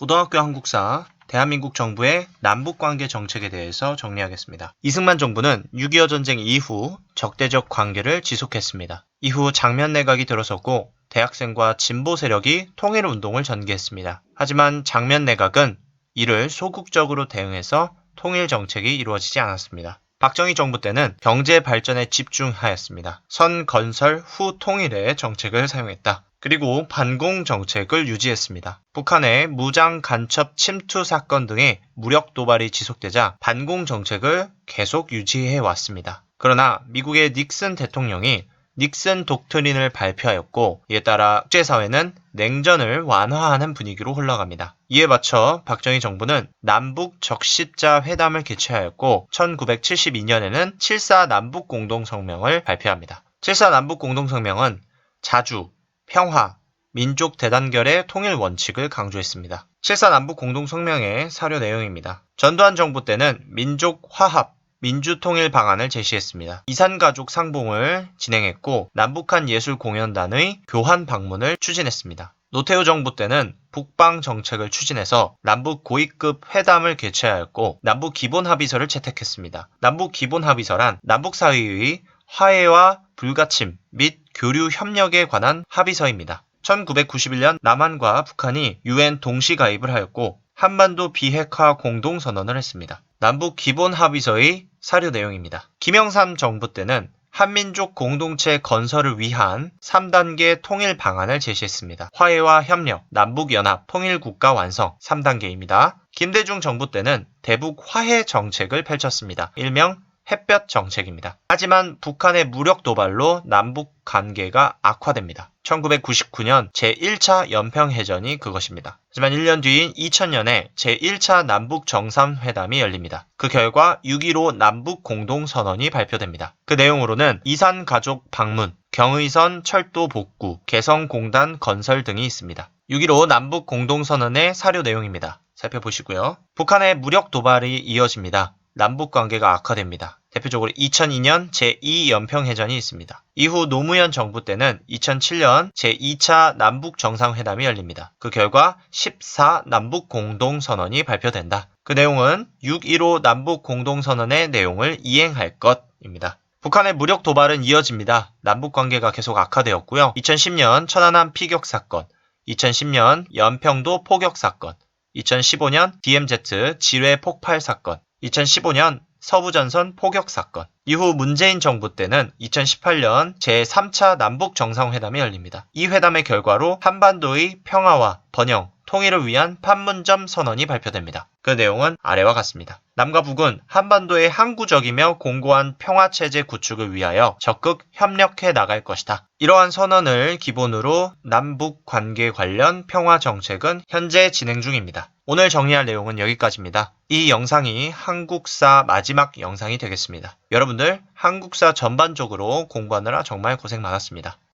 고등학교 한국사, 대한민국 정부의 남북관계 정책에 대해서 정리하겠습니다. 이승만 정부는 6.25 전쟁 이후 적대적 관계를 지속했습니다. 이후 장면 내각이 들어섰고 대학생과 진보 세력이 통일운동을 전개했습니다. 하지만 장면 내각은 이를 소극적으로 대응해서 통일 정책이 이루어지지 않았습니다. 박정희 정부 때는 경제 발전에 집중하였습니다. 선 건설 후 통일의 정책을 사용했다. 그리고 반공 정책을 유지했습니다. 북한의 무장 간첩 침투 사건 등의 무력 도발이 지속되자 반공 정책을 계속 유지해 왔습니다. 그러나 미국의 닉슨 대통령이 닉슨 독트린을 발표하였고 이에 따라 국제사회는 냉전을 완화하는 분위기로 흘러갑니다. 이에 맞춰 박정희 정부는 남북 적십자 회담을 개최하였고 1972년에는 7.4 남북공동성명을 발표합니다. 7.4 남북공동성명은 자주, 평화, 민족 대단결의 통일 원칙을 강조했습니다. 7.4 남북공동성명의 사료 내용입니다. 전두환 정부 때는 민족 화합, 민주통일 방안을 제시했습니다. 이산가족 상봉을 진행했고 남북한 예술공연단의 교환 방문을 추진했습니다. 노태우 정부 때는 북방 정책을 추진해서 남북 고위급 회담을 개최하였고 남북 기본합의서를 채택했습니다. 남북 기본합의서란 남북 사이의 화해와 불가침 및 교류 협력에 관한 합의서입니다. 1991년 남한과 북한이 UN 동시 가입을 하였고 한반도 비핵화 공동선언을 했습니다. 남북 기본합의서의 사료 내용입니다. 김영삼 정부 때는 한민족 공동체 건설을 위한 3단계 통일 방안을 제시했습니다. 화해와 협력, 남북연합, 통일국가 완성 3단계입니다. 김대중 정부 때는 대북 화해 정책을 펼쳤습니다. 일명 햇볕 정책입니다. 하지만 북한의 무력 도발로 남북 관계가 악화됩니다. 1999년 제1차 연평해전이 그것입니다. 하지만 1년 뒤인 2000년에 제1차 남북정상회담이 열립니다. 그 결과 6.15 남북공동선언이 발표됩니다. 그 내용으로는 이산가족 방문, 경의선 철도 복구, 개성공단 건설 등이 있습니다. 6.15 남북공동선언의 사료 내용입니다. 살펴보시고요. 북한의 무력 도발이 이어집니다. 남북관계가 악화됩니다. 대표적으로 2002년 제2연평해전이 있습니다. 이후 노무현 정부 때는 2007년 제2차 남북정상회담이 열립니다. 그 결과 14 남북공동선언이 발표된다. 그 내용은 6.15 남북공동선언의 내용을 이행할 것입니다. 북한의 무력 도발은 이어집니다. 남북관계가 계속 악화되었고요. 2010년 천안함 피격 사건, 2010년 연평도 포격 사건, 2015년 DMZ 지뢰 폭발 사건, 2015년 서부전선 포격 사건, 이후 문재인 정부 때는 2018년 제3차 남북정상회담이 열립니다. 이 회담의 결과로 한반도의 평화와 번영, 통일을 위한 판문점 선언이 발표됩니다. 그 내용은 아래와 같습니다. 남과 북은 한반도의 항구적이며 공고한 평화체제 구축을 위하여 적극 협력해 나갈 것이다. 이러한 선언을 기본으로 남북 관계 관련 평화 정책은 현재 진행 중입니다. 오늘 정리할 내용은 여기까지입니다. 이 영상이 한국사 마지막 영상이 되겠습니다. 여러분들 한국사 전반적으로 공부하느라 정말 고생 많았습니다.